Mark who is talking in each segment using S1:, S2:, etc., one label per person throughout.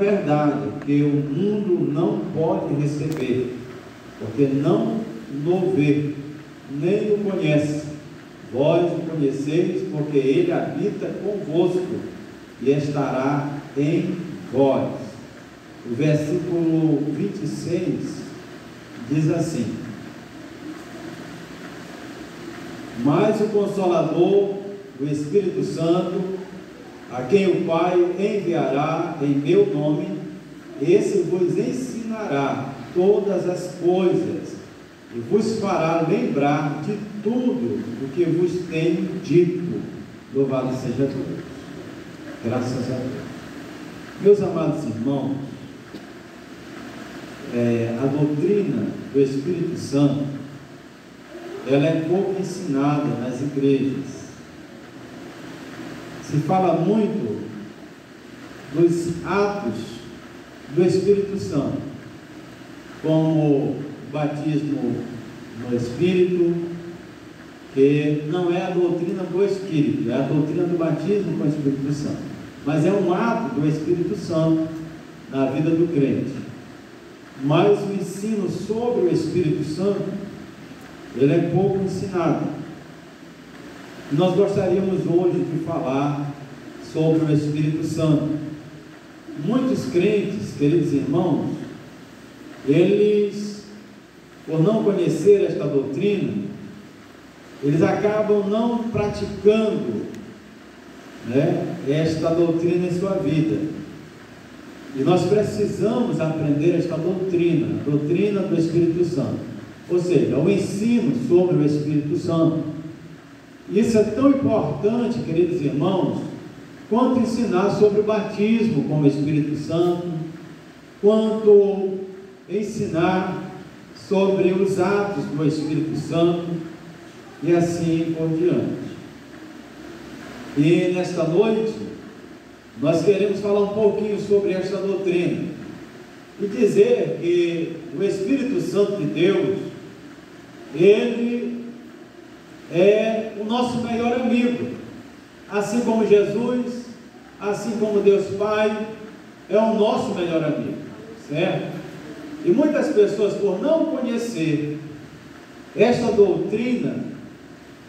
S1: verdade que o mundo não pode receber, porque não o vê, nem o conhece. Vós o conheceis, porque ele habita convosco e estará em vós. O versículo 26 diz assim: mas o Consolador, o Espírito Santo, a quem o Pai enviará em meu nome, esse vos ensinará todas as coisas e vos fará lembrar de tudo o que vos tenho dito. Louvado seja Deus. Graças a Deus. Meus amados irmãos, a doutrina do Espírito Santo, ela é pouco ensinada nas igrejas. Se fala muito dos atos do Espírito Santo, como o batismo no Espírito, que não é a doutrina do Espírito, é a doutrina do batismo com o Espírito Santo, mas é um ato do Espírito Santo na vida do crente. Mas o ensino sobre o Espírito Santo, ele é pouco ensinado. Nós gostaríamos hoje de falar sobre o Espírito Santo. Muitos crentes, queridos irmãos, eles, por não conhecer esta doutrina, eles acabam não praticando, esta doutrina em sua vida. E nós precisamos aprender esta doutrina, a doutrina do Espírito Santo, ou seja, o ensino sobre o Espírito Santo. Isso é tão importante, queridos irmãos, quanto ensinar sobre o batismo com o Espírito Santo, quanto ensinar sobre os atos do Espírito Santo, e assim por diante. E nesta noite, nós queremos falar um pouquinho sobre esta doutrina, e dizer que o Espírito Santo de Deus, ele é o nosso melhor amigo, assim como Jesus, assim como Deus Pai, é o nosso melhor amigo, certo? E muitas pessoas, por não conhecer esta doutrina,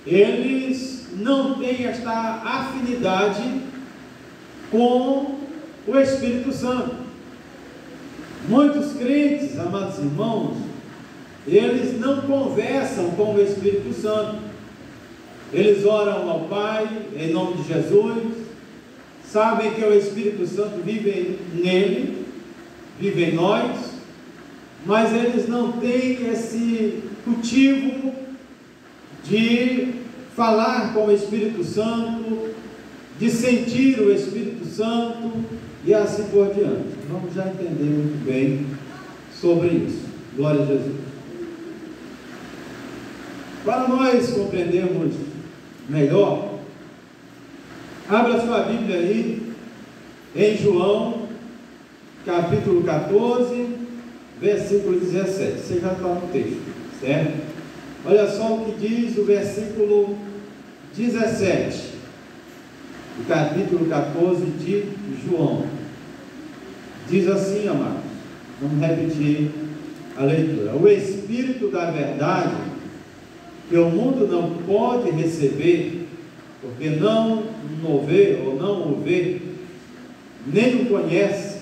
S1: eles não têm esta afinidade com o Espírito Santo. Muitos crentes, amados irmãos, eles não conversam com o Espírito Santo. Eles oram ao Pai em nome de Jesus, sabem que o Espírito Santo vive nele, vive em nós, mas eles não têm esse cultivo de falar com o Espírito Santo, de sentir o Espírito Santo, e assim por diante. Vamos já entender muito bem sobre isso. Glória a Jesus. Para nós compreendermos melhor, abra sua Bíblia aí em João capítulo 14, versículo 17. Você já está no texto, certo? Olha só o que diz o versículo 17 do capítulo 14 de João. Diz assim, amados, vamos repetir a leitura: o Espírito da verdade, que o mundo não pode receber, porque não o vê ou não o vê, nem o conhece,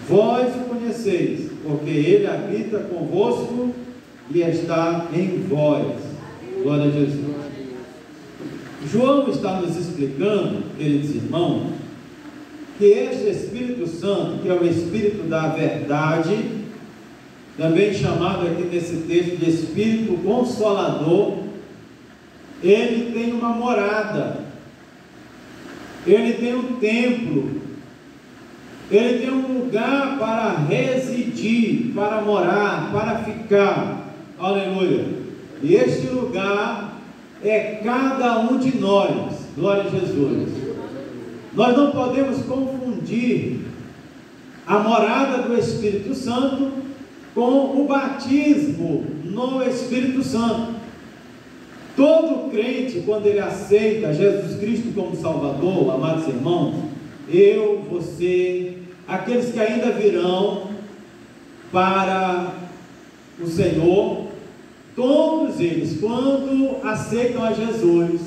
S1: vós o conheceis, porque ele habita convosco e está em vós. Glória a Jesus. João está nos explicando, queridos irmãos, que este Espírito Santo, que é o Espírito da verdade, também chamado aqui nesse texto de Espírito Consolador, ele tem uma morada, ele tem um templo, ele tem um lugar para residir, para morar, para ficar. Aleluia. E este lugar é cada um de nós. Glória a Jesus. Nós não podemos confundir a morada do Espírito Santo com o batismo no Espírito Santo. Todo crente, quando ele aceita Jesus Cristo como Salvador, amados irmãos, eu, você, aqueles que ainda virão para o Senhor, todos eles, quando aceitam a Jesus,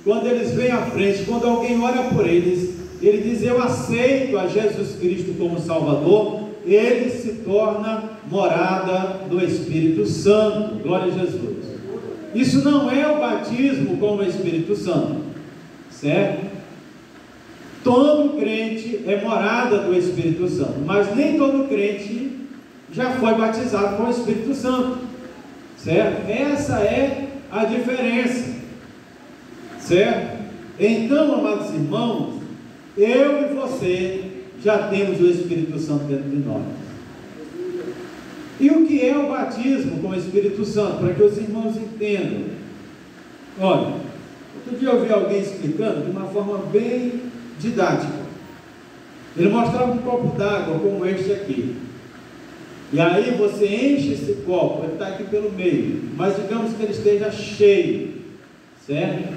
S1: quando eles vêm à frente, quando alguém ora por eles, ele diz: eu aceito a Jesus Cristo como Salvador, ele se torna morada do Espírito Santo. Glória a Jesus. Isso não é o batismo com o Espírito Santo, certo? Todo crente é morada do Espírito Santo, mas nem todo crente já foi batizado com o Espírito Santo, certo? Essa é a diferença, certo? Então, amados irmãos, eu e você já temos o Espírito Santo dentro de nós. E o que é o batismo com o Espírito Santo? Para que os irmãos entendam. Olha, outro dia eu vi alguém explicando de uma forma bem didática. Ele mostrava um copo d'água como este aqui. E aí você enche esse copo, ele está aqui pelo meio, mas digamos que ele esteja cheio, certo?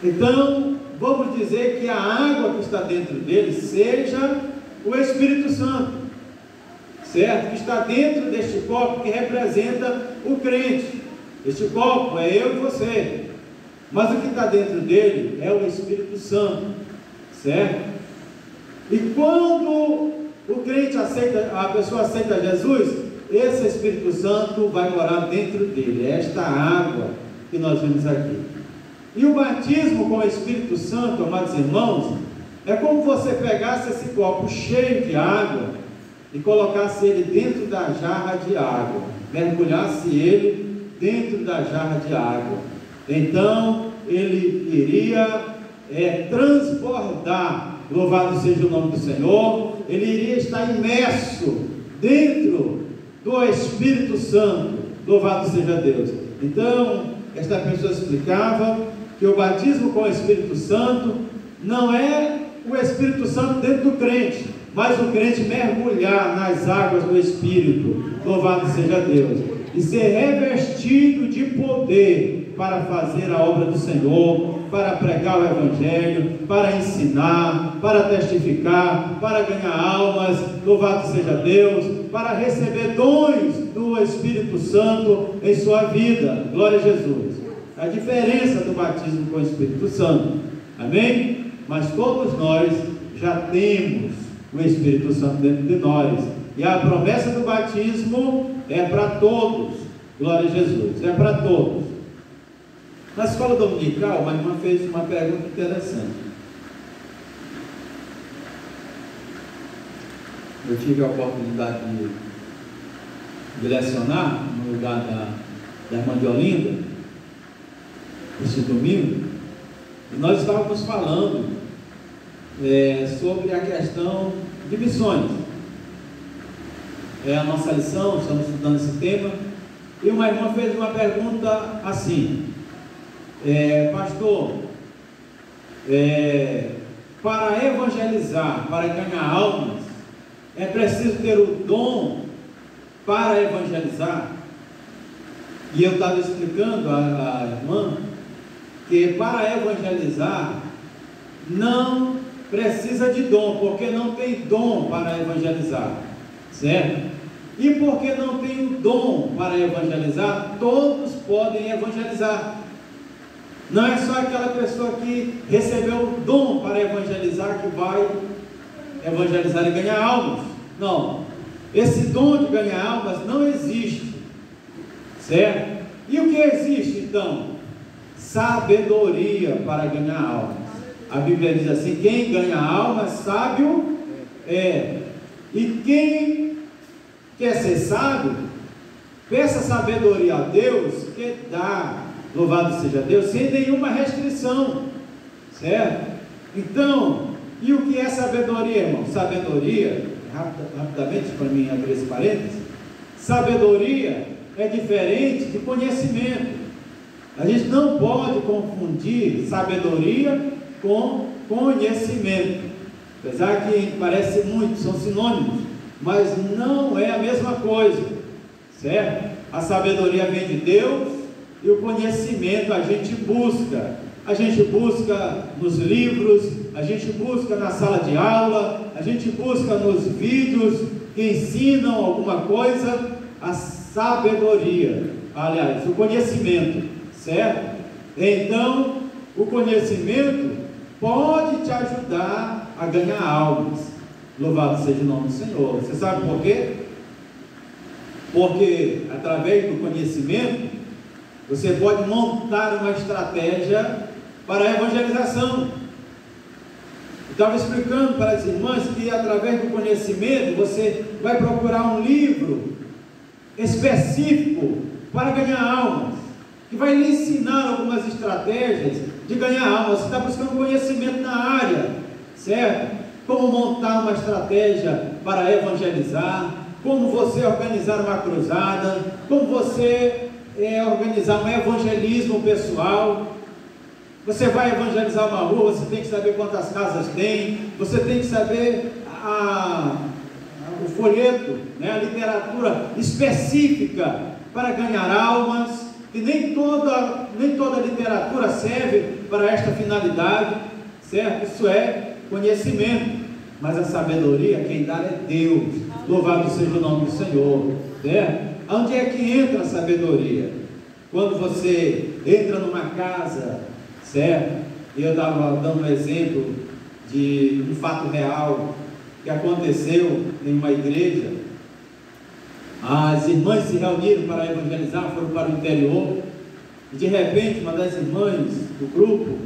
S1: Então, vamos dizer que a água que está dentro dele seja o Espírito Santo, certo? Que está dentro deste copo, que representa o crente. Este copo é eu e você, mas o que está dentro dele é o Espírito Santo, certo? E quando o crente aceita, a pessoa aceita Jesus, esse Espírito Santo vai morar dentro dele. É esta água que nós vemos aqui. E o batismo com o Espírito Santo, amados irmãos, é como você pegasse esse copo cheio de água e colocasse ele dentro da jarra de água, mergulhasse ele dentro da jarra de água. Então ele iria transbordar. Louvado seja o nome do Senhor. Ele iria estar imerso dentro do Espírito Santo. Louvado seja Deus. Então esta pessoa explicava que o batismo com o Espírito Santo não é o Espírito Santo dentro do crente, mas o crente mergulhar nas águas do Espírito. Louvado seja Deus. E ser revestido de poder para fazer a obra do Senhor, para pregar o Evangelho, para ensinar, para testificar, para ganhar almas. Louvado seja Deus. Para receber dons do Espírito Santo em sua vida. Glória a Jesus. A diferença do batismo com o Espírito Santo, amém? Mas todos nós já temos o Espírito Santo dentro de nós, e a promessa do batismo é para todos. Glória a Jesus, é para todos. Na escola dominical, uma irmã fez uma pergunta interessante. Eu tive a oportunidade de lecionar no lugar da irmã de Olinda esse domingo, e nós estávamos falando sobre a questão de missões. É a nossa lição, estamos estudando esse tema, e uma irmã fez uma pergunta assim: pastor, para evangelizar, para ganhar almas, é preciso ter o dom para evangelizar? E eu estava explicando à irmã que para evangelizar não precisa de dom, porque não tem dom para evangelizar, certo? E porque não tem o dom para evangelizar, todos podem evangelizar. Não é só aquela pessoa que recebeu o dom para evangelizar que vai evangelizar e ganhar almas. Não, esse dom de ganhar almas não existe, certo? E o que existe então? Sabedoria para ganhar almas. A Bíblia diz assim: quem ganha almas, sábio é. E quem quer ser sábio, peça sabedoria a Deus, que dá. Louvado seja Deus, sem nenhuma restrição, certo? Então, e o que é sabedoria, irmão? Sabedoria, rapidamente para mim abrir esse parênteses, sabedoria é diferente de conhecimento. A gente não pode confundir sabedoria com conhecimento, apesar que parece muito, são sinônimos, mas não é a mesma coisa, certo? A sabedoria vem de Deus e o conhecimento a gente busca nos livros, a gente busca na sala de aula, a gente busca nos vídeos que ensinam alguma coisa, a sabedoria, aliás, o conhecimento, certo? Então, o conhecimento pode te ajudar a ganhar almas. Louvado seja o nome do Senhor. Você sabe por quê? Porque através do conhecimento você pode montar uma estratégia para a evangelização. Eu estava explicando para as irmãs que através do conhecimento você vai procurar um livro específico para ganhar almas, que vai lhe ensinar algumas estratégias de ganhar almas. Você está buscando conhecimento na área, certo? Como montar uma estratégia para evangelizar, como você organizar uma cruzada, como você organizar um evangelismo pessoal. Você vai evangelizar uma rua, você tem que saber quantas casas tem, você tem que saber o folheto, né, a literatura específica para ganhar almas, e nem toda literatura serve para esta finalidade, certo? Isso é conhecimento, mas a sabedoria quem dá é Deus. Louvado seja o nome do Senhor, certo? Onde é que entra a sabedoria? Quando você entra numa casa, certo? Eu estava dando um exemplo de um fato real que aconteceu em uma igreja. As irmãs se reuniram para evangelizar, foram para o interior, e de repente uma das irmãs do grupo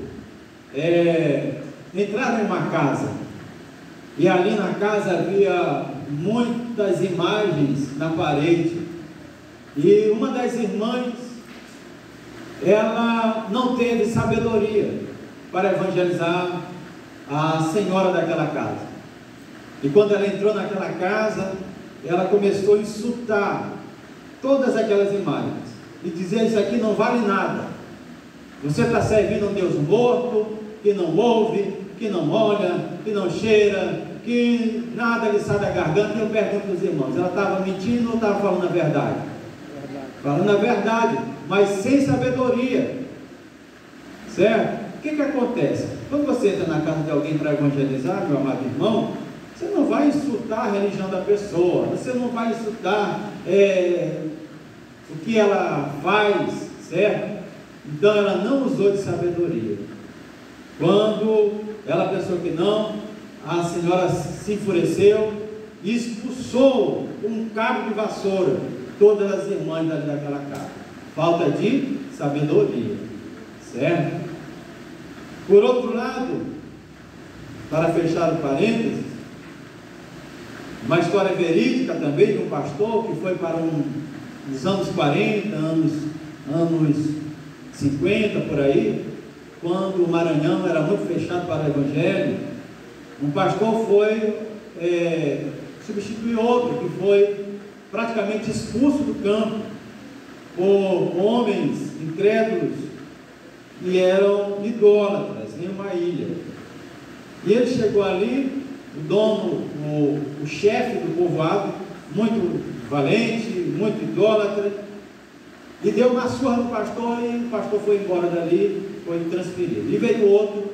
S1: entraram em uma casa, e ali na casa havia muitas imagens na parede, e uma das irmãs, ela não teve sabedoria para evangelizar a senhora daquela casa, e quando ela entrou naquela casa, ela começou a insultar todas aquelas imagens, e dizer: isso aqui não vale nada, você está servindo um Deus morto, que não ouve, que não olha, que não cheira, que nada lhe sai da garganta. E eu pergunto aos irmãos, ela estava mentindo ou estava falando a verdade? Falando a verdade, mas sem sabedoria, certo? O que acontece? Quando você entra na casa de alguém para evangelizar, meu amado irmão, você não vai insultar a religião da pessoa, você não vai insultar o que ela faz, certo? Então ela não usou de sabedoria. Quando ela pensou que não, a senhora se enfureceu e expulsou um cabo de vassoura todas as irmãs daquela casa. Falta de sabedoria, certo? Por outro lado, para fechar o parênteses, uma história verídica também de um pastor que foi para nos anos 40, anos 50 por aí, quando o Maranhão era muito fechado para o evangelho. Um pastor foi substituir outro, que foi praticamente expulso do campo por homens incrédulos que eram idólatras em uma ilha. E ele chegou ali, o dono, o chefe do povoado, muito valente, muito idólatra, e deu uma surra no pastor, e o pastor foi embora dali, foi transferido. E veio outro,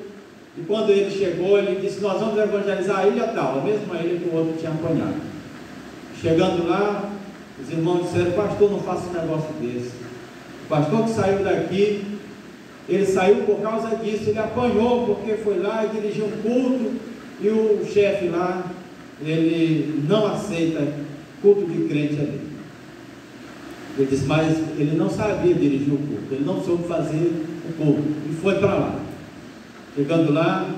S1: e quando ele chegou, ele disse: nós vamos evangelizar a ilha tal, a mesma ilha que o outro tinha apanhado. Chegando lá, os irmãos disseram: pastor, não faça um negócio desse. O pastor que saiu daqui, ele saiu por causa disso, ele apanhou porque foi lá e dirigiu um culto, e o chefe lá, ele não aceita culto de crente ali. Ele disse: mas ele não sabia dirigir o culto, ele não soube fazer o culto, e foi para lá. Chegando lá,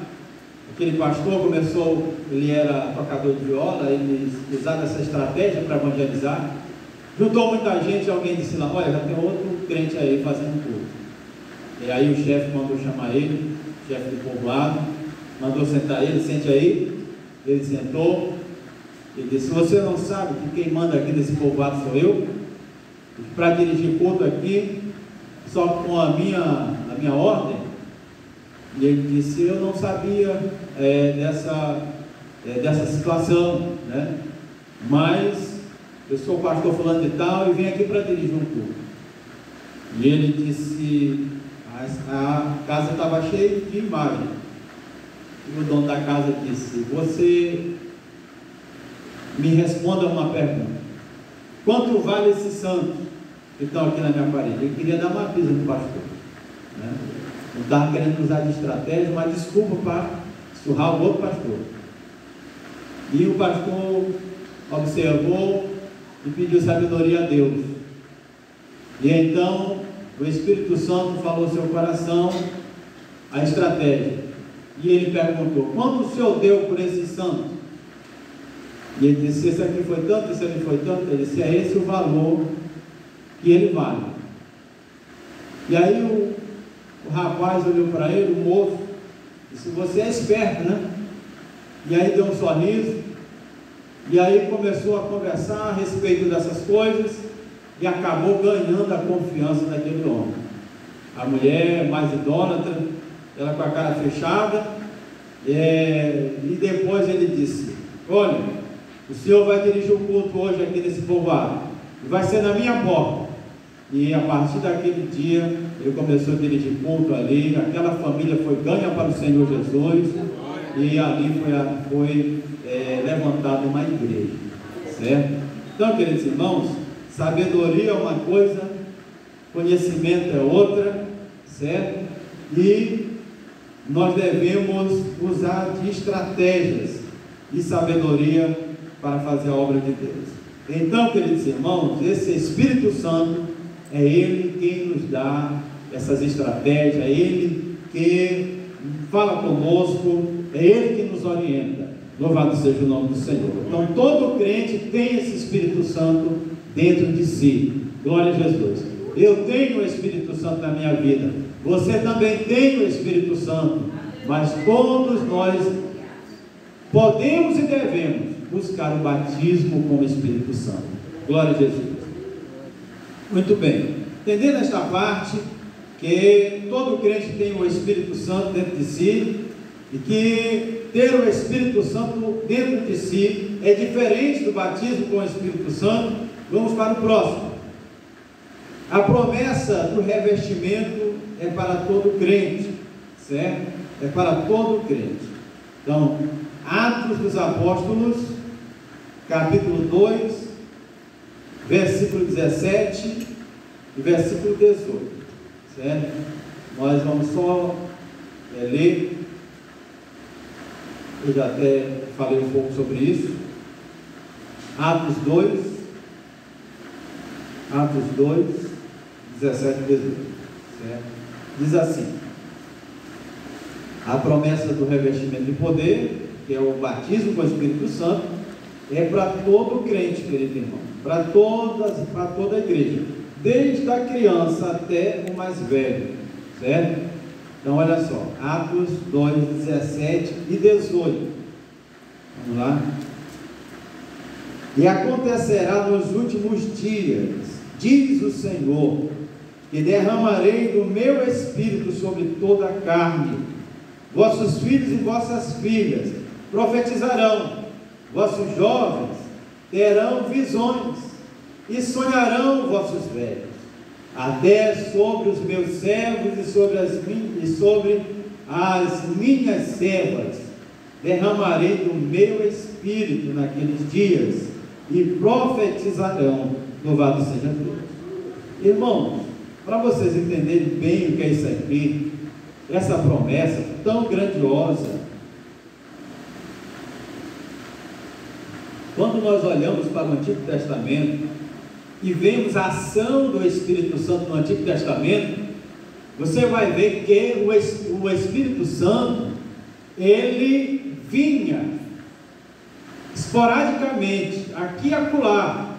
S1: aquele pastor começou, ele era tocador de viola, ele usava essa estratégia para evangelizar, juntou muita gente, alguém disse lá: olha, já tem outro crente aí fazendo culto. E aí o chefe mandou chamar ele, o chefe do povoado, mandou sentar ele: sente aí. Ele sentou, ele disse: você não sabe que quem manda aqui nesse povoado sou eu? Para dirigir culto aqui, só com a minha ordem. E ele disse: eu não sabia dessa situação, né? Mas eu sou o pastor fulano de tal e vim aqui para dirigir um culto. E ele disse: a casa estava cheia de imagem. E o dono da casa disse: você me responda uma pergunta. Quanto vale esses santos que estão aqui na minha parede? Ele queria dar uma pisa no pastor, né? Não estava querendo usar de estratégia, mas desculpa para surrar o outro pastor. E o pastor observou e pediu sabedoria a Deus. E então o Espírito Santo falou ao seu coração a estratégia. E ele perguntou: quanto o senhor deu por esse santo? E ele disse: esse aqui foi tanto, esse aqui foi tanto. Ele disse: é esse o valor que ele vale. E aí o rapaz olhou para ele, o moço, disse: você é esperto, né? E aí deu um sorriso, e aí começou a conversar a respeito dessas coisas, e acabou ganhando a confiança daquele homem. A mulher mais idólatra, ela com a cara fechada, e depois ele disse: olha, o senhor vai dirigir o culto hoje aqui nesse povoado, e vai ser na minha porta. E a partir daquele dia, ele começou a dirigir culto ali, aquela família foi ganha para o Senhor Jesus, e ali foi levantada uma igreja, certo? Então, queridos irmãos, sabedoria é uma coisa, conhecimento é outra, certo? E nós devemos usar de estratégias e sabedoria para fazer a obra de Deus. Então, queridos irmãos, esse Espírito Santo é Ele quem nos dá essas estratégias, é Ele que fala conosco, é Ele que nos orienta. Louvado seja o nome do Senhor. Então, todo crente tem esse Espírito Santo dentro de si. Glória a Jesus. Eu tenho o Espírito Santo na minha vida, você também tem o Espírito Santo, mas todos nós podemos e devemos buscar o batismo com o Espírito Santo. Glória a Jesus. Muito bem, entendendo esta parte, que todo crente tem o Espírito Santo dentro de si, e que ter o Espírito Santo dentro de si é diferente do batismo com o Espírito Santo. Vamos para o próximo. A promessa do revestimento é para todo crente, certo? É para todo crente. Então, Atos dos Apóstolos, capítulo 2, versículo 17 e versículo 18, certo? Nós vamos só ler. Eu já até falei um pouco sobre isso. Atos 2, 17 e 18, certo? Diz assim: a promessa do revestimento de poder, que é o batismo com o Espírito Santo, é para todo crente, querido irmão, para toda a igreja, desde a criança até o mais velho, certo? Então olha só, Atos 2, 17 e 18, vamos lá. E acontecerá nos últimos dias, diz o Senhor, que derramarei do meu Espírito sobre toda a carne. Vossos filhos e vossas filhas profetizarão, vossos jovens terão visões, e sonharão vossos velhos. Até sobre os meus servos e sobre as minhas servas derramarei do meu Espírito naqueles dias, e profetizarão. Louvado seja Deus. Irmãos, para vocês entenderem bem o que é isso aqui, essa promessa tão grandiosa, quando nós olhamos para o Antigo Testamento e vemos a ação do Espírito Santo no Antigo Testamento, você vai ver que o Espírito Santo, ele vinha esporadicamente, aqui e acolá.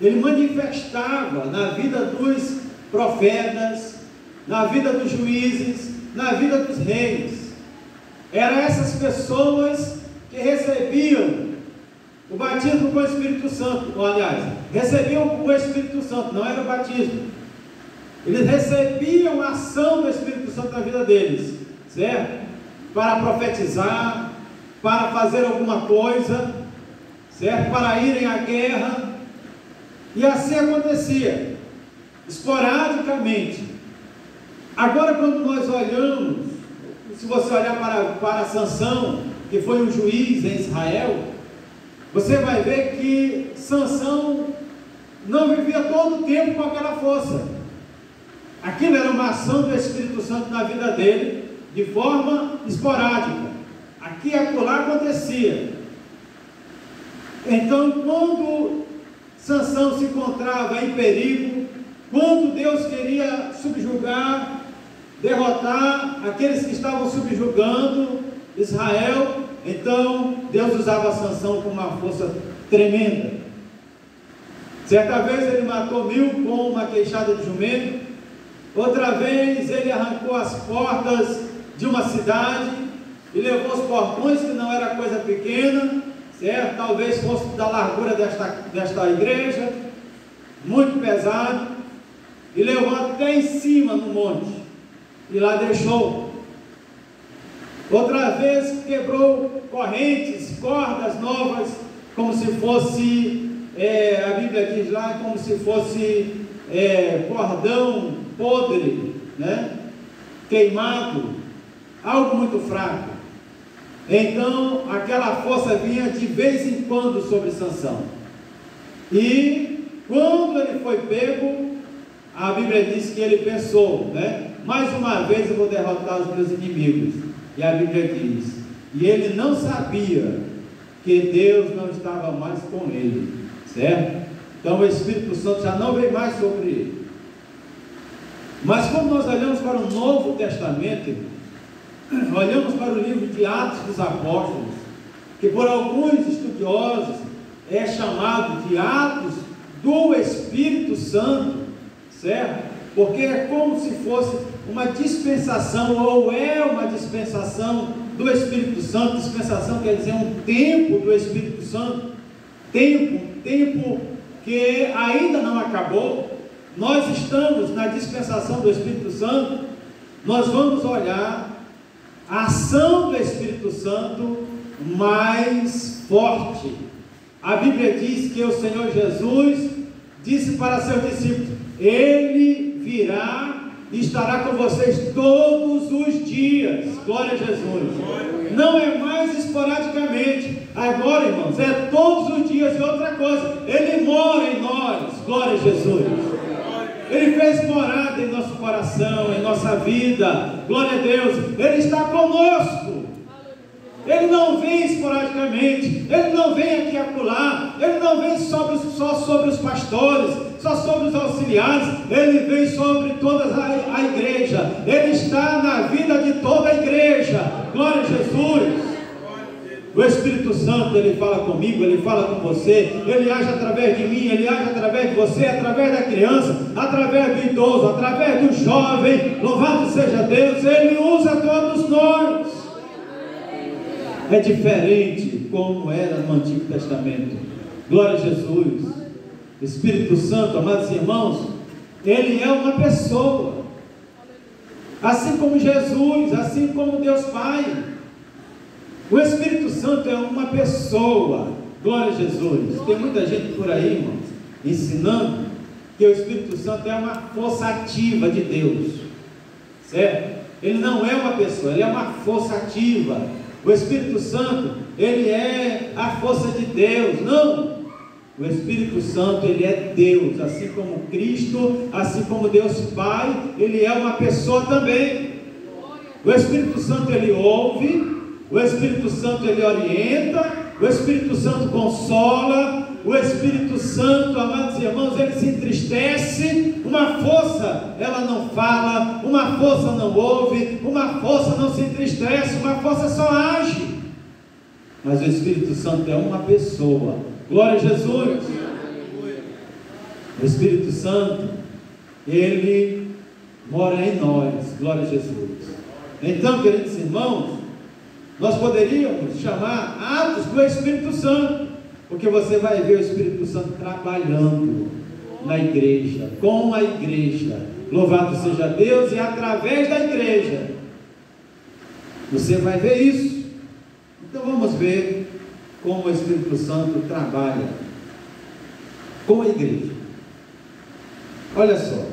S1: Ele manifestava na vida dos profetas, na vida dos juízes, na vida dos reis. Eram essas pessoas que recebiam o batismo com o Espírito Santo, ou, aliás, recebiam o Espírito Santo, não era o batismo. Eles recebiam a ação do Espírito Santo na vida deles, certo? Para profetizar, para fazer alguma coisa, certo? Para irem à guerra. E assim acontecia, esporadicamente. Agora, quando nós olhamos se você olhar para Sansão, que foi um juiz em Israel, você vai ver que Sansão não vivia todo o tempo com aquela força. Aquilo era uma ação do Espírito Santo na vida dele, de forma esporádica. Aqui e acolá acontecia. Então, quando Sansão se encontrava em perigo, quando Deus queria subjugar, derrotar aqueles que estavam subjugando Israel, então Deus usava Sansão com uma força tremenda. Certa vez ele matou 1000 com uma queixada de jumento, outra vez ele arrancou as portas de uma cidade e levou os portões, que não era coisa pequena, certo? Talvez fosse da largura desta igreja, muito pesado, e levou até em cima no monte, e lá deixou. Outra vez quebrou correntes, cordas novas, como se fosse, a Bíblia diz lá, como se fosse cordão podre, né? Queimado, algo muito fraco. Então aquela força vinha de vez em quando sobre Sansão, e quando ele foi pego, a Bíblia diz que ele pensou, né? Mais uma vez eu vou derrotar os meus inimigos. E a Bíblia diz, e ele não sabia que Deus não estava mais com ele, certo? Então o Espírito Santo já não veio mais sobre ele. Mas quando nós olhamos para o Novo Testamento, olhamos para o livro de Atos dos Apóstolos, que por alguns estudiosos é chamado de Atos do Espírito Santo, certo? Porque é como se fosse uma dispensação, ou é uma dispensação do Espírito Santo. Dispensação quer dizer um tempo do Espírito Santo, tempo que ainda não acabou. Nós estamos na dispensação do Espírito Santo. Nós vamos olhar a ação do Espírito Santo mais forte. A Bíblia diz que o Senhor Jesus disse para seus discípulos: Ele virá e estará com vocês todos os dias. Glória a Jesus. Não é mais esporadicamente. Agora, irmãos, é todos os dias. E outra coisa, Ele mora em nós. Glória a Jesus. Ele fez morada em nosso coração, em nossa vida. Glória a Deus. Ele está conosco. Ele não vem esporadicamente. Ele não vem aqui e acolá. Ele não vem só sobre os pastores, só sobre os auxiliares. Ele vem sobre toda a igreja. Ele está na vida de toda a igreja. Glória a Jesus. O Espírito Santo, Ele fala comigo, Ele fala com você, Ele age através de mim, Ele age através de você, através da criança, através do idoso, através do jovem. Louvado seja Deus. Ele usa todos nós. É diferente como era no Antigo Testamento. Glória a Jesus. Espírito Santo, amados irmãos, Ele é uma pessoa, assim como Jesus, assim como Deus Pai. O Espírito Santo é uma pessoa. Glória a Jesus. Tem muita gente por aí, irmãos, ensinando que o Espírito Santo é uma força ativa de Deus, certo? Ele não é uma pessoa, Ele é uma força ativa. O Espírito Santo, Ele é a força de Deus. Não, o Espírito Santo, Ele é Deus, assim como Cristo, assim como Deus Pai. Ele é uma pessoa também. O Espírito Santo, Ele ouve. O Espírito Santo, Ele orienta. O Espírito Santo consola. O Espírito Santo, amados irmãos, Ele se entristece. Uma força, ela não fala. Uma força não ouve. Uma força não se entristece. Uma força só age. Mas o Espírito Santo é uma pessoa. Glória a Jesus. O Espírito Santo, Ele mora em nós. Glória a Jesus. Então, queridos irmãos, nós poderíamos chamar atos do Espírito Santo, porque você vai ver o Espírito Santo trabalhando na igreja, com a igreja. Louvado seja Deus. E através da igreja você vai ver isso. Então vamos ver como o Espírito Santo trabalha com a igreja. Olha só,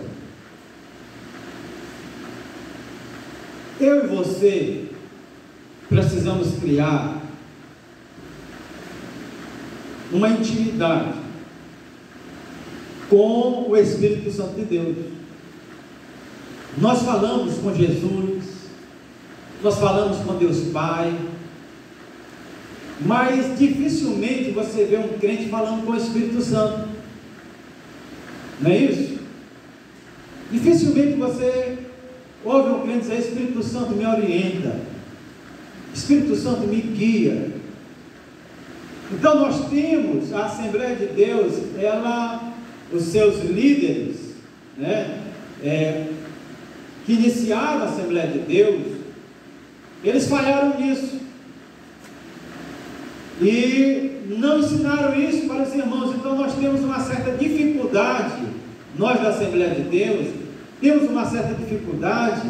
S1: eu e você precisamos criar uma intimidade com o Espírito Santo de Deus. Nós falamos com Jesus, nós falamos com Deus Pai, mas dificilmente você vê um crente falando com o Espírito Santo, não é isso? Dificilmente você ouve um crente dizer: Espírito Santo me orienta, Espírito Santo me guia. Então nós temos a Assembleia de Deus, os seus líderes, né, que iniciaram a Assembleia de Deus, eles falharam nisso e não ensinaram isso para os irmãos. Então nós temos uma certa dificuldade, nós da Assembleia de Deus temos uma certa dificuldade,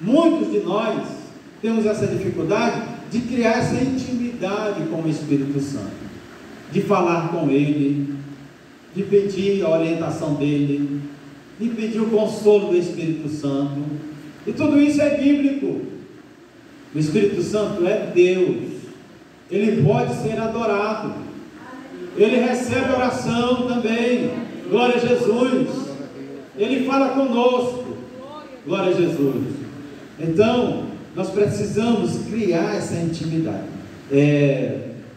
S1: muitos de nós temos essa dificuldade de criar essa intimidade com o Espírito Santo, de falar com Ele, de pedir a orientação dEle, de pedir o consolo do Espírito Santo, e tudo isso é bíblico. O Espírito Santo é Deus, Ele pode ser adorado, Ele recebe oração também, glória a Jesus, Ele fala conosco, glória a Jesus. Então, nós precisamos criar essa intimidade.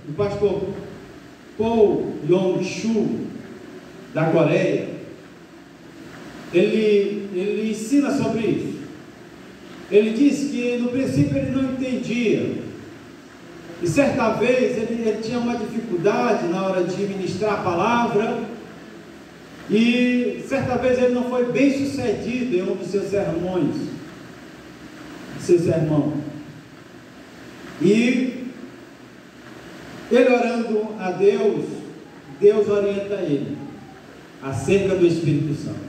S1: O pastor Paul Yong-Shu, da Coreia, ele ensina sobre isso. Ele diz que no princípio ele não entendia, e certa vez ele tinha uma dificuldade na hora de ministrar a palavra, e certa vez ele não foi bem sucedido em um dos seus sermões, seu sermão, e ele orando a Deus, Deus orienta ele acerca do Espírito Santo.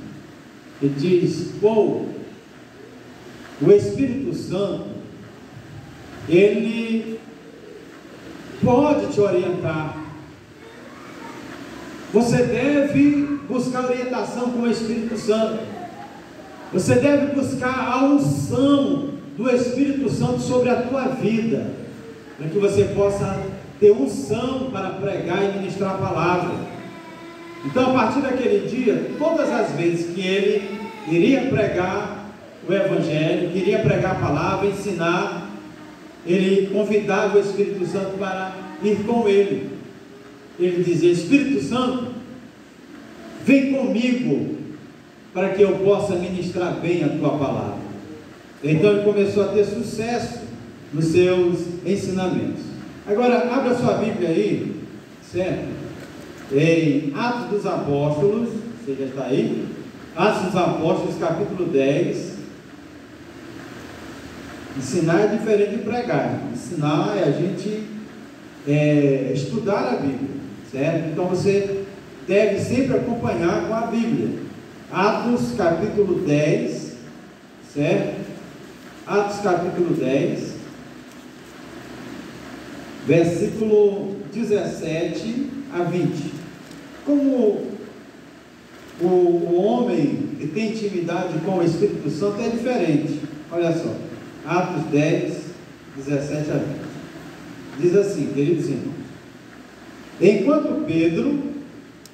S1: Ele diz: pô, o Espírito Santo, ele pode te orientar. Você deve buscar orientação com o Espírito Santo. Você deve buscar a unção do Espírito Santo sobre a tua vida, para que você possa ter unção para pregar e ministrar a palavra. Então, a partir daquele dia, todas as vezes que ele iria pregar o Evangelho, que iria pregar a palavra, ensinar, ele convidava o Espírito Santo para ir com ele. Ele dizia: Espírito Santo, vem comigo, para que eu possa ministrar bem a tua palavra. Então ele começou a ter sucesso nos seus ensinamentos. Agora, abra sua Bíblia aí, certo? Em Atos dos Apóstolos, você já está aí? Atos dos Apóstolos, capítulo 10. Ensinar é diferente de pregar. Ensinar é a gente estudar a Bíblia, certo? Então você deve sempre acompanhar com a Bíblia. Atos capítulo 10, certo? Atos capítulo 10, versículo 17 a 20. Como o homem que tem intimidade com o Espírito Santo é diferente. Olha só, Atos 10, 17 a 20. Diz assim, queridos irmãos: enquanto Pedro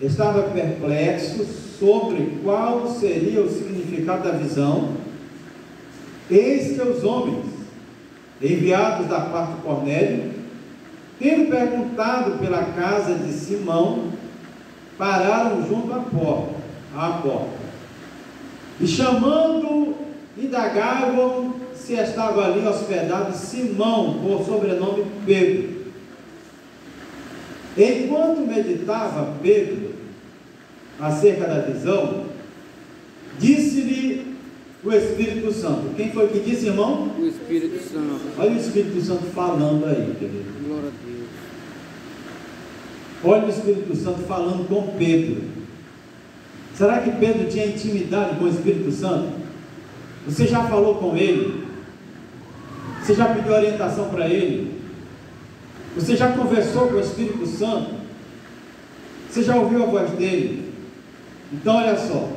S1: estava perplexo sobre qual seria o significado da visão, eis que os homens enviados da parte de Cornélio, tendo perguntado pela casa de Simão, pararam junto à porta, e chamando, indagavam se estava ali hospedado Simão, por sobrenome Pedro. Enquanto meditava Pedro acerca da visão, disse-lhe o Espírito Santo. Quem foi que disse, irmão?
S2: O Espírito Santo.
S1: Olha o Espírito Santo falando aí, querido.
S2: Glória a Deus.
S1: Olha o Espírito Santo falando com Pedro. Será que Pedro tinha intimidade com o Espírito Santo? Você já falou com ele? Você já pediu orientação para ele? Você já conversou com o Espírito Santo? Você já ouviu a voz dele? Então olha só,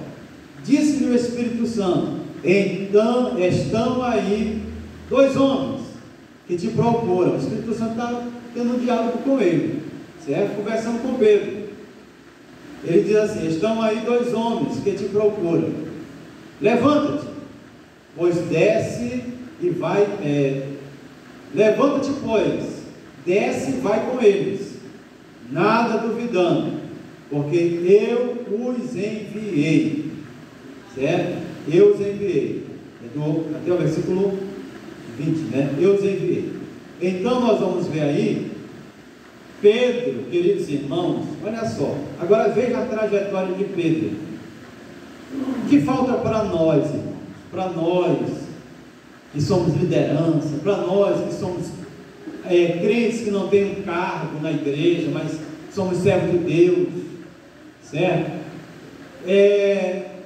S1: disse-lhe o Espírito Santo: então estão aí dois homens que te procuram. O Espírito Santo está tendo um diálogo com ele, certo? Conversando com Pedro. Ele diz assim: estão aí dois homens que te procuram. Levanta-te, pois desce e vai. Levanta-te, pois, desce e vai com eles, nada duvidando, porque eu os enviei. Certo? Eu os enviei. Até o versículo 20, né? Eu os enviei. Então nós vamos ver aí Pedro, queridos irmãos, olha só, agora veja a trajetória de Pedro. O que falta para nós, irmãos? Para nós que somos liderança, para nós que somos crentes que não têm um cargo na igreja, mas somos servos de Deus, certo?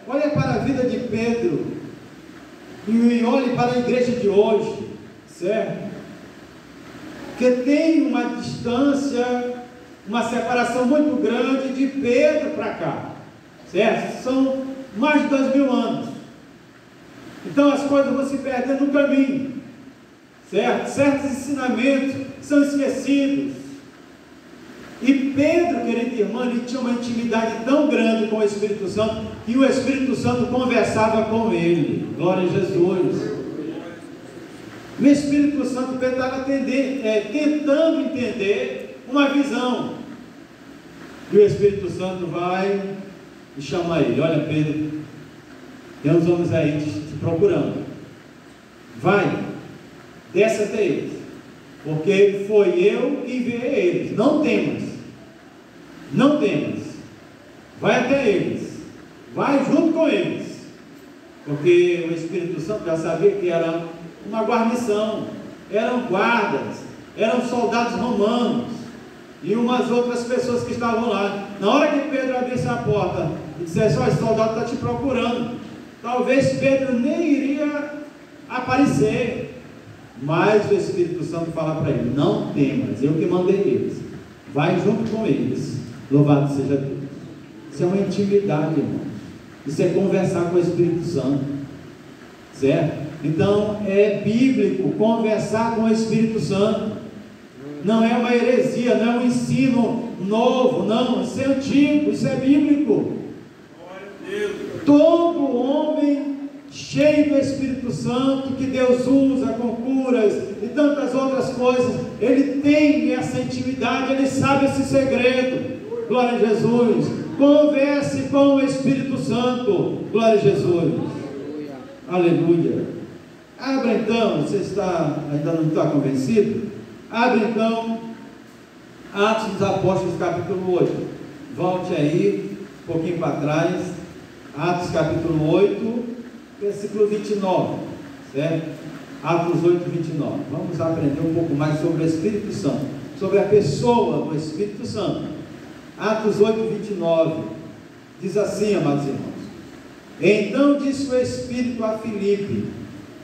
S1: Olha para a vida de Pedro e olhe para a igreja de hoje, certo? Que tem uma distância, uma separação muito grande de Pedro para cá, certo? São mais de 2000 anos. Então as coisas vão se perdendo no caminho, certo? Certos ensinamentos são esquecidos. E Pedro, querido irmão, ele tinha uma intimidade tão grande com o Espírito Santo, que o Espírito Santo conversava com ele. Glória a Jesus. O Espírito Santo estava tentando entender uma visão. E o Espírito Santo vai e chama ele: olha, Pedro, tem uns homens aí te procurando. Vai, desce até eles, porque foi eu que enviei eles. Não temas. Não temas. Vai até eles. Vai junto com eles. Porque o Espírito Santo já sabia que era uma guarnição, eram guardas, eram soldados romanos e umas outras pessoas que estavam lá. Na hora que Pedro abrisse a porta e dissesse: olha, esse soldado está te procurando, talvez Pedro nem iria aparecer, mas o Espírito Santo fala para ele: não temas, eu que mandei eles, vai junto com eles. Louvado seja Deus. Isso é uma intimidade, irmãos. Isso é conversar com o Espírito Santo, certo? Então é bíblico conversar com o Espírito Santo. Não é uma heresia, não é um ensino novo, não, isso é antigo, isso é bíblico. Todo homem cheio do Espírito Santo, que Deus usa com curas e tantas outras coisas, ele tem essa intimidade, ele sabe esse segredo. Glória a Jesus. Converse com o Espírito Santo. Glória a Jesus. Aleluia. Abra então, você ainda não está convencido? Abre então Atos dos Apóstolos capítulo 8. Volte aí um pouquinho para trás. Atos capítulo 8, versículo 29, certo? Atos 8, 29. Vamos aprender um pouco mais sobre o Espírito Santo, sobre a pessoa do Espírito Santo. Atos 8, 29, diz assim, amados irmãos: então disse o Espírito a Filipe: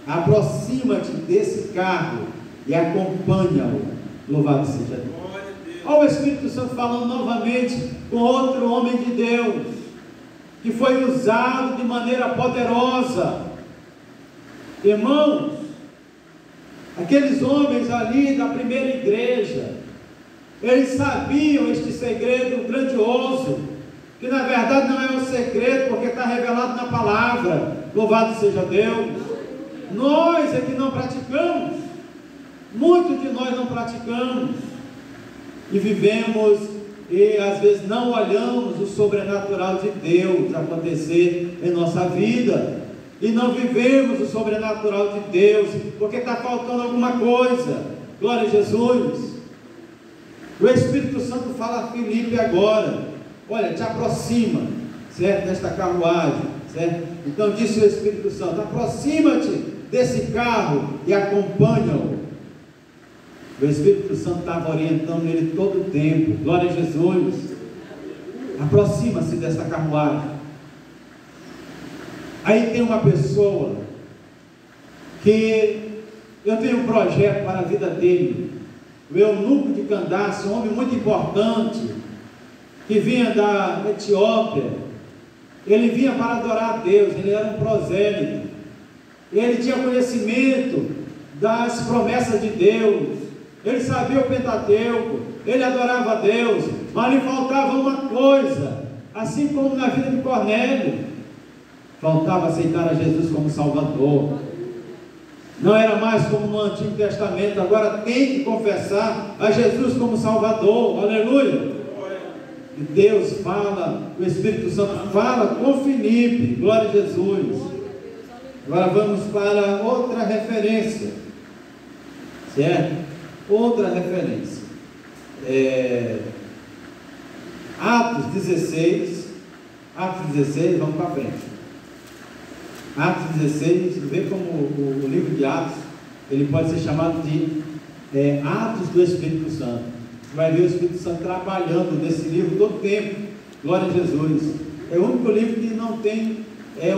S1: aproxima-te desse carro e acompanha-o. Louvado seja Deus. Olha o Espírito Santo falando novamente com outro homem de Deus, que foi usado de maneira poderosa. Irmãos, aqueles homens ali da primeira igreja, eles sabiam este segredo grandioso, que na verdade não é um segredo, porque está revelado na palavra. Louvado seja Deus. Nós é que não praticamos, muitos de nós não praticamos, e vivemos, e às vezes não olhamos o sobrenatural de Deus acontecer em nossa vida, e não vivemos o sobrenatural de Deus, porque está faltando alguma coisa. Glória a Jesus. O Espírito Santo fala a Filipe agora: olha, te aproxima, certo, desta carruagem, certo? Então disse o Espírito Santo: aproxima-te desse carro e acompanha-o. O Espírito Santo estava orientando ele todo o tempo. Glória a Jesus. Aproxima-se dessa carruagem. Aí tem uma pessoa que eu tenho um projeto para a vida dele. O eunuco de Candace, um homem muito importante, que vinha da Etiópia. Ele vinha para adorar a Deus, ele era um prosélito, ele tinha conhecimento das promessas de Deus, ele sabia o Pentateuco, ele adorava a Deus, mas lhe faltava uma coisa, assim como na vida de Cornélio, faltava aceitar a Jesus como Salvador. Não era mais como no Antigo Testamento, agora tem que confessar a Jesus como Salvador, aleluia. E Deus fala, o Espírito Santo fala com Filipe, glória a Jesus. Agora vamos para outra referência, certo? Outra referência, Atos 16, vamos para frente. Atos 16, vê como o livro de Atos, ele pode ser chamado de Atos do Espírito Santo. Você vai ver o Espírito Santo trabalhando nesse livro todo o tempo, glória a Jesus. É o único livro que não tem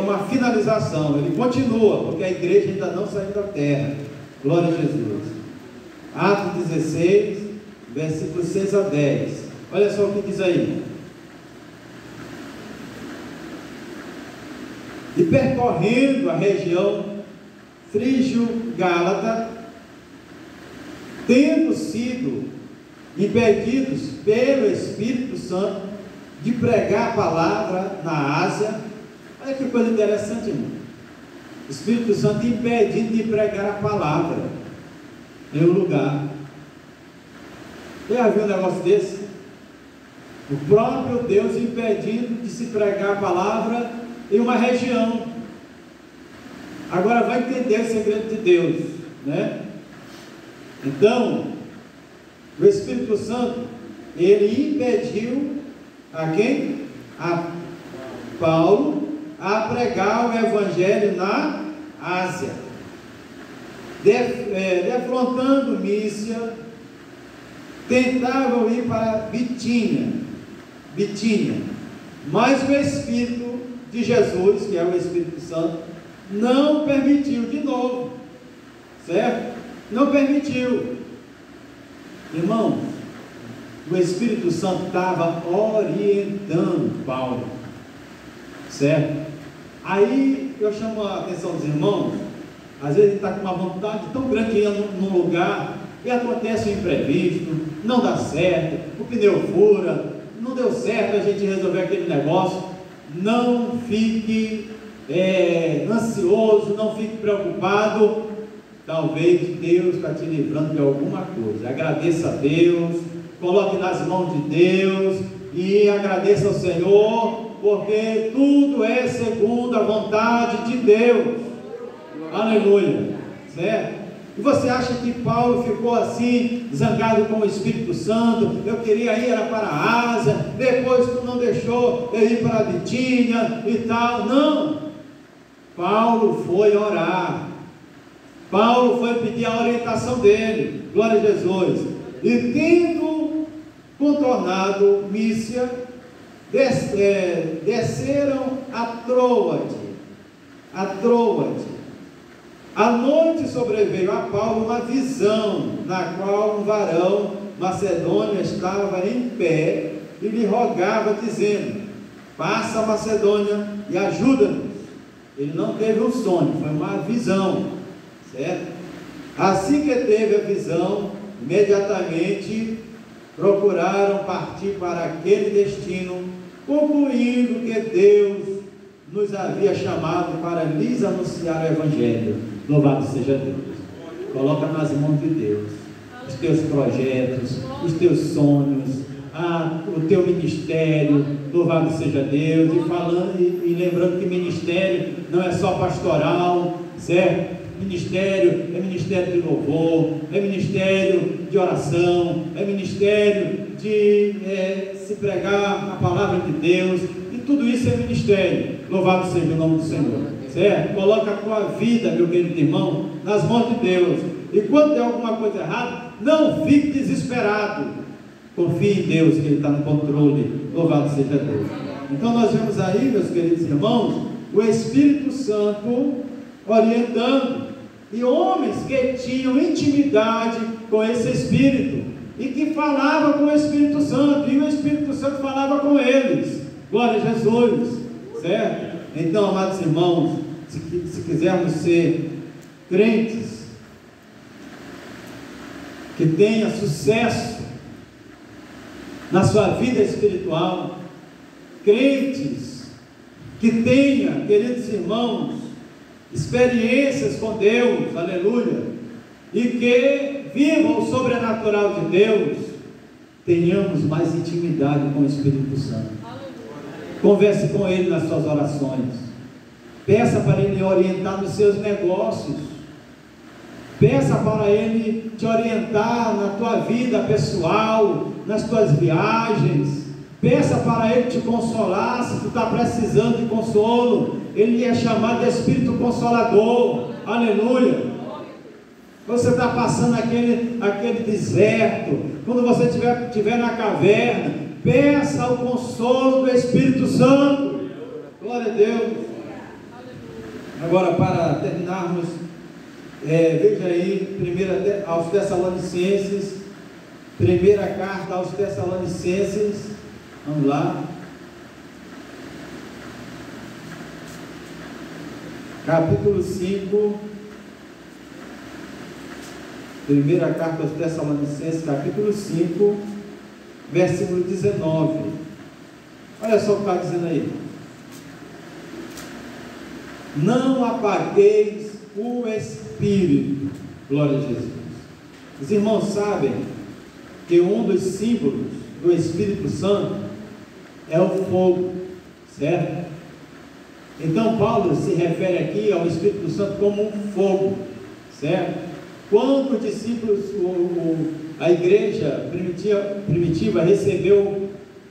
S1: uma finalização, ele continua, porque a igreja ainda não saiu da terra, glória a Jesus. Atos 16, versículos 6 a 10, olha só o que diz aí. E percorrendo a região frígio-gálata, tendo sido impedidos pelo Espírito Santo de pregar a palavra na Ásia, olha que coisa interessante, irmão. O Espírito Santo impedindo de pregar a palavra em um lugar. Você já viu um negócio desse? O próprio Deus impedindo de se pregar a palavra em uma região. Agora vai entender o segredo de Deus, né? Então, o Espírito Santo, ele impediu a quem? A Paulo a pregar o Evangelho na Ásia, defrontando Mísia, tentavam ir para Bitínia, mas o Espírito de Jesus, que é o Espírito Santo, não permitiu de novo, certo? Não permitiu. Irmãos, o Espírito Santo estava orientando Paulo, certo? Aí eu chamo a atenção dos irmãos, às vezes ele está com uma vontade tão grande de ir num lugar e acontece um imprevisto, não dá certo, o pneu fura, não deu certo a gente resolver aquele negócio. Não fique ansioso, não fique preocupado. Talvez Deus está te livrando de alguma coisa. Agradeça a Deus, coloque nas mãos de Deus e agradeça ao Senhor, porque tudo é segundo a vontade de Deus. Aleluia, certo? E você acha que Paulo ficou assim, zangado com o Espírito Santo? Eu queria ir para a Ásia, depois tu não deixou eu ir para a Bitínia e tal. Não, Paulo foi orar, Paulo foi pedir a orientação dele, glória a Jesus. E tendo contornado Mísia, desceram a Troade. À noite sobreveio a Paulo uma visão, na qual um varão macedônio estava em pé e lhe rogava, dizendo: passa a Macedônia e ajuda-nos. Ele não teve um sonho, foi uma visão, certo? Assim que teve a visão, imediatamente procuraram partir para aquele destino, concluindo que Deus nos havia chamado para lhes anunciar o Evangelho. Louvado seja Deus. Coloca nas mãos de Deus os teus projetos, os teus sonhos, o teu ministério. Louvado seja Deus. E falando e lembrando que ministério não é só pastoral, certo? Ministério é ministério de louvor, é ministério de oração, é ministério de se pregar a palavra de Deus, e tudo isso é ministério. Louvado seja o nome do Senhor, certo? Coloca a tua vida, meu querido irmão, nas mãos de Deus, e quando der alguma coisa errada, não fique desesperado, confie em Deus, que Ele está no controle. Louvado seja Deus. Então nós vemos aí, meus queridos irmãos, o Espírito Santo orientando, e homens que tinham intimidade com esse Espírito, e que falavam com o Espírito Santo, e o Espírito Santo falava com eles. Glória a Jesus, certo? Então, amados irmãos, se quisermos ser crentes que tenha sucesso na sua vida espiritual, crentes que tenha, queridos irmãos, experiências com Deus, aleluia, e que vivam o sobrenatural de Deus, tenhamos mais intimidade com o Espírito Santo. Converse com Ele nas suas orações, peça para Ele orientar nos seus negócios, peça para Ele te orientar na tua vida pessoal, nas tuas viagens, peça para Ele te consolar, se tu está precisando de consolo, Ele é chamado de Espírito Consolador, aleluia. Quando você está passando aquele deserto, quando você estiver na caverna, peça o consolo do Espírito Santo, glória a Deus. Agora, para terminarmos, veja aí, aos Tessalonicenses, primeira carta aos Tessalonicenses, vamos lá, capítulo 5, primeira carta aos Tessalonicenses, capítulo 5, versículo 19, olha só o que está dizendo aí: não apagueis o Espírito, glória a Jesus. Os irmãos sabem que um dos símbolos do Espírito Santo é o fogo, certo? Então Paulo se refere aqui ao Espírito Santo como um fogo, certo? Quando os discípulos, a igreja primitiva recebeu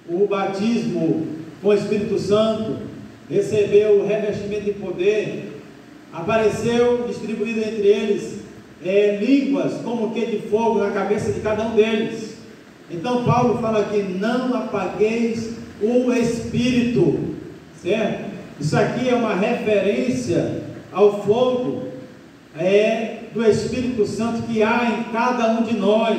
S1: o batismo com o Espírito Santo, recebeu o revestimento de poder, apareceu distribuído entre eles línguas como que de fogo na cabeça de cada um deles. Então Paulo fala aqui: não apagueis o Espírito, certo? Isso aqui é uma referência ao fogo do Espírito Santo que há em cada um de nós,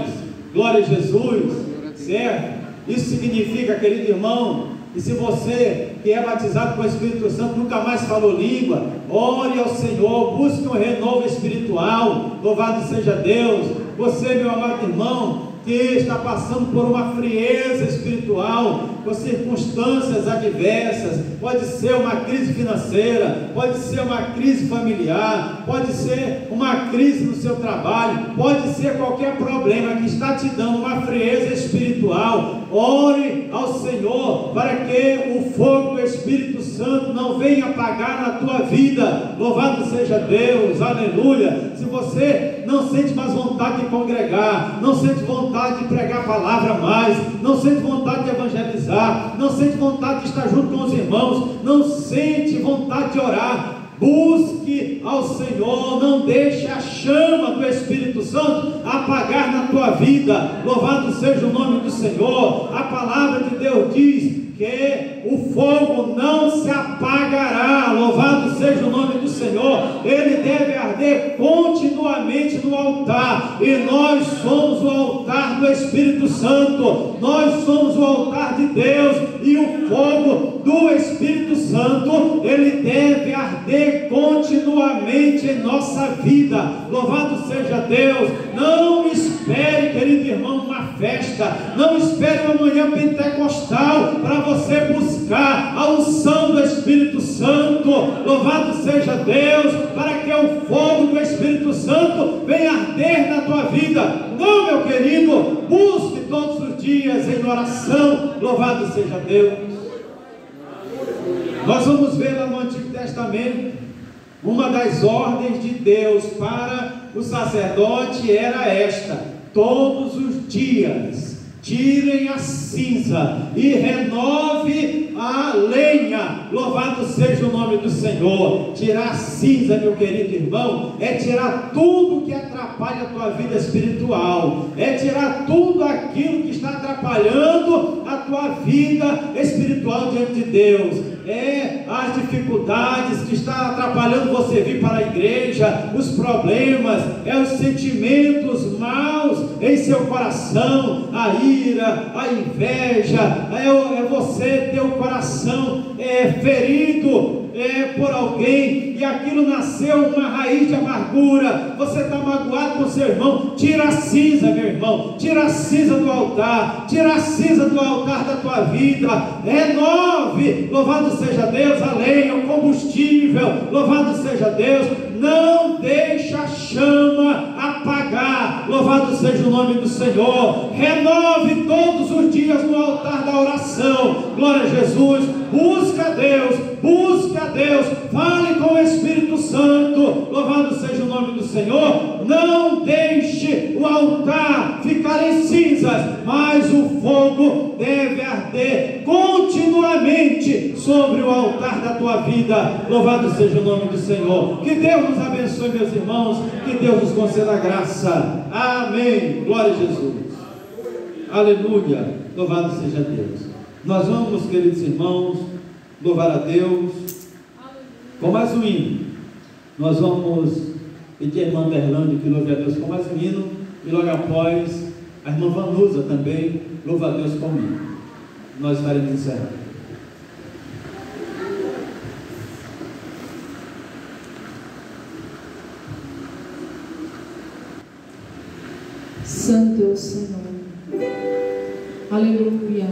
S1: glória a Jesus, certo? Isso significa, querido irmão, que se você que é batizado com o Espírito Santo nunca mais falou língua, ore ao Senhor, busque um renovo espiritual, louvado seja Deus. Você, meu amado irmão, que está passando por uma frieza espiritual, por circunstâncias adversas, pode ser uma crise financeira, pode ser uma crise familiar, pode ser uma crise no seu trabalho, pode ser qualquer problema que está te dando uma frieza espiritual. Ore ao Senhor para que o fogo do Espírito Santo não venha apagar na tua vida, louvado seja Deus, aleluia. Se você não sente mais vontade de congregar, não sente vontade de pregar a palavra mais, não sente vontade de evangelizar, não sente vontade de estar junto com os irmãos, não sente vontade de orar, busque ao Senhor, não deixe a chama do Espírito Santo apagar na tua vida, louvado seja o nome do Senhor. A palavra de Deus diz que o fogo não se apagará, louvado seja o nome do Senhor, ele deve arder continuamente no altar, e nós somos o altar do Espírito Santo, nós somos o altar de Deus, e o fogo do Espírito Santo, ele deve arder continuamente em nossa vida, louvado seja Deus. Não espere, querido irmão, uma festa, não espere uma manhã pentecostal para você buscar a unção do Espírito Santo, louvado seja Deus, para que o fogo do Espírito Santo venha arder na tua vida. Não, meu querido, busque todos os dias em oração, louvado seja Deus. Nós vamos ver lá no Antigo Testamento, uma das ordens de Deus para o sacerdote era esta: todos os dias tirem a cinza e renove a lenha, louvado seja o nome do Senhor. Tirar a cinza, meu querido irmão, é tirar tudo que atrapalha a tua vida espiritual, é tirar tudo aquilo que está atrapalhando a tua vida espiritual diante de Deus, é as dificuldades que estão atrapalhando você vir para a igreja, os problemas, é os sentimentos maus em seu coração, a ira, a inveja, é você ter o coração ferido por alguém e aquilo nasceu uma raiz de amargura, você está magoado com seu irmão, tira a cinza, meu irmão, tira a cinza do altar, tira a cinza do altar da tua vida, renove, louvado seja Deus, a lenha, o combustível, louvado seja Deus, não deixa a chama apagar, louvado seja o nome do Senhor, renove todos os dias no altar da oração, glória a Jesus, busca a Deus, fale com o Espírito Santo, louvado seja o nome do Senhor, não deixe o altar ficar em cinzas, mas o fogo deve arder continuamente sobre o altar da tua vida, louvado seja o nome do Senhor, que Deus nos abençoe, meus irmãos, que Deus nos conceda graça, amém, glória a Jesus, aleluia, louvado seja Deus. Nós vamos, queridos irmãos, louvar a Deus com mais um hino. Nós vamos pedir a irmã Berlândia que louve a Deus com mais um hino, e logo após a irmã Vanusa também louva a Deus com um hino. Nós estaremos encerrando.
S2: Santo é o Senhor, aleluia.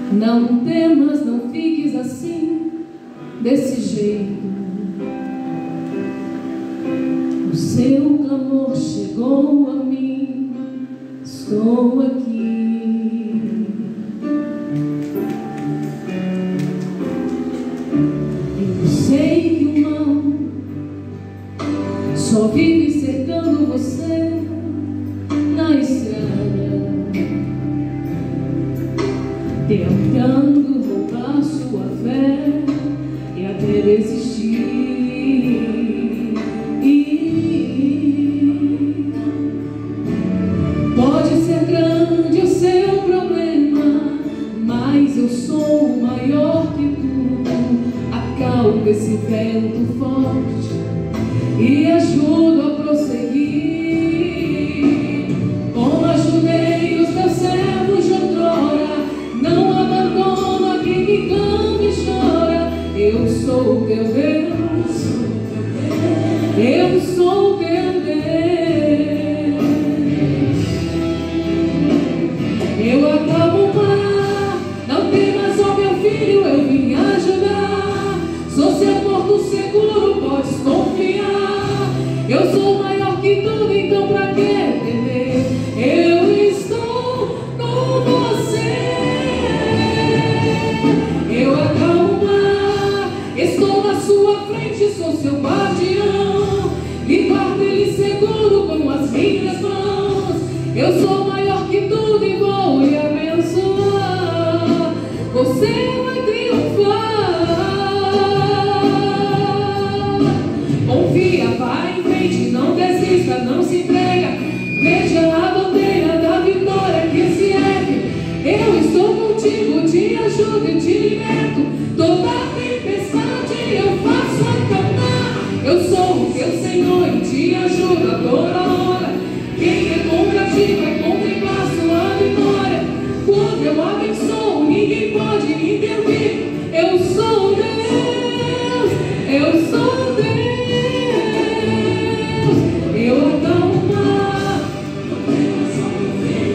S2: Não temas, não fiques assim, desse jeito. O seu clamor chegou a mim, estou aqui. Eu sei que o mal só vive cercando você na estrada, tentando roubar sua fé e até desistir. Pode ser grande o seu problema, mas eu sou maior que tudo. Acalmo esse vento forte e ajudo a prosseguir. Como ajudei os meus servos de outrora, não abandono a quem me clama e chora. Eu sou teu Deus, eu sou teu Deus. Eu acalmo o mar, não temas, ó meu filho, eu vim ajudar. Sou seu porto seguro, podes confiar. Eu sou maior que tudo, então pra que temer? Eu estou com você. Eu acalmo o mar, estou na sua frente, sou seu guardião. Me guardo ele seguro com as minhas mãos. Eu sou maior que tudo e vou lhe abençoar. Você vai triunfar. Confia, vai em frente, não desista, não se entrega. Veja a bandeira da vitória que se ergue. Eu estou contigo, te ajudo e te liberto. Toda tempestade eu faço acalmar. Eu sou o teu Senhor e te ajudo a toda hora. Quem é contra ti vai contemplar sua vitória. Quando eu abençoo, ninguém pode intervir. Eu sou Deus, eu sou Deus. Eu acalmo o mar,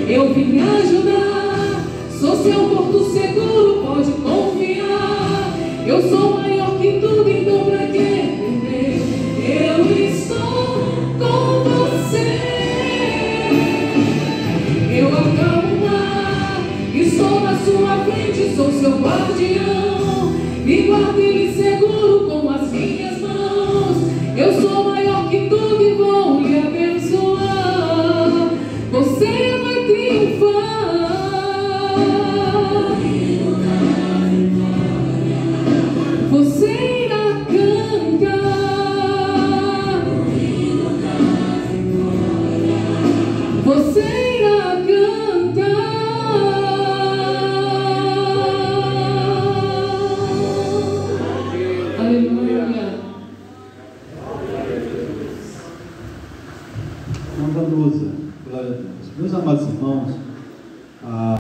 S2: eu vim ajudar. Sou seu porto seguro, pode confiar. Eu sou maior que tudo, então pra que temer? Eu estou com você. Eu acalmo o mar, estou na sua frente, sou seu guardião. Me guardo ele seguro com as minhas mãos. Eu sou maior que tudo e vou lhe abençoar. Você vai triunfar. Você irá cantar. Você irá
S1: quanto a blusa. Glória a Deus. Meus amados irmãos,